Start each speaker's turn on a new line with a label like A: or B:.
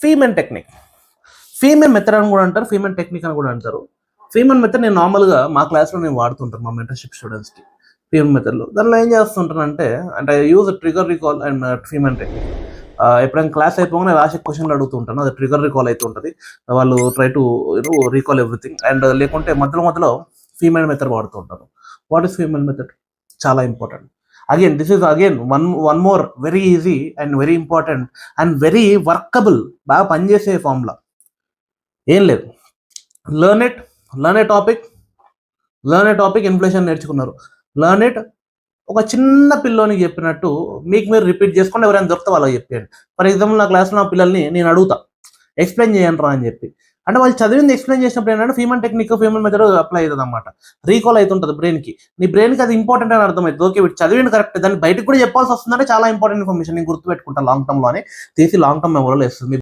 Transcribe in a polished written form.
A: ఫీమెన్ technique, ఫీమెన్ method అని కూడా అంటారు, ఫీమెన్ టెక్నిక్ అని కూడా అంటారు. ఫీమెన్ మెథడ్ నేను నార్మల్గా మా క్లాస్లో నేను వాడుతుంటాను మా మెంటర్షిప్ స్టూడెంట్స్కి. ఫీమెన్ మెథడ్లో దానిలో ఏం చేస్తుంటానంటే, అంటే use trigger recall and Feynman technique. ఎప్పుడైనా క్లాస్ అయిపోగానే రాసే క్వశ్చన్లు అడుగుతుంటాను, అది ట్రిగర్ రికాల్ అవుతూ ఉంటుంది. వాళ్ళు try to recall everything. And లేకుంటే మధ్యలో ఫీమెన్ మెథడ్ వాడుతూ ఉంటాను. What is Feynman method? చాలా important. Again this is again one more very easy and very important and very workable, బాగా పనిచేసే ఫార్ములా. ఏం లేదు, లర్న్ ఏ టాపిక్ ఇన్ఫ్లేషన్ నేర్చుకున్నారు, లర్న్ ఇట్. ఒక చిన్న పిల్లోనికి చెప్పినట్టు మీకు మీరు రిపీట్ చేసుకోండి, ఎవరైనా దొరికితే వాళ్ళకి చెప్పండి. ఫర్ ఎగ్జాంపుల్ నా క్లాస్లో నా పిల్లల్ని నేను అడుగుతా, ఎక్స్ప్లెయిన్ చేయండి రా అని చెప్పి. అంటే వాళ్ళు చదివింది ఎక్స్ప్లెయిన్ చేసినప్పుడు ఏంటంటే ఫీమెన్ టెక్నిక్, ఫీమెన్ మెథడ్ అప్లై అవుతుంది అనమాట. రీకాల్ అవుతుంటుంది బ్రెయిన్కి. నీ బ్రెయిన్కి అది ఇంపార్టెంట్ అని అర్థమవుతుంది. ఓకే వీటి చదివింది కరెక్ట్, దాన్ని బయటకు కూడా చెప్పాల్సి వస్తుందంటే చాలా ఇంపార్టెంట్ ఇన్ఫర్మేషన్, నేను గుర్తుపెట్టుకుంటాను లాంగ్ టర్మ్లోనే, తీసి లాంగ్ టర్మ్ మెమరీలో వేస్తుంది.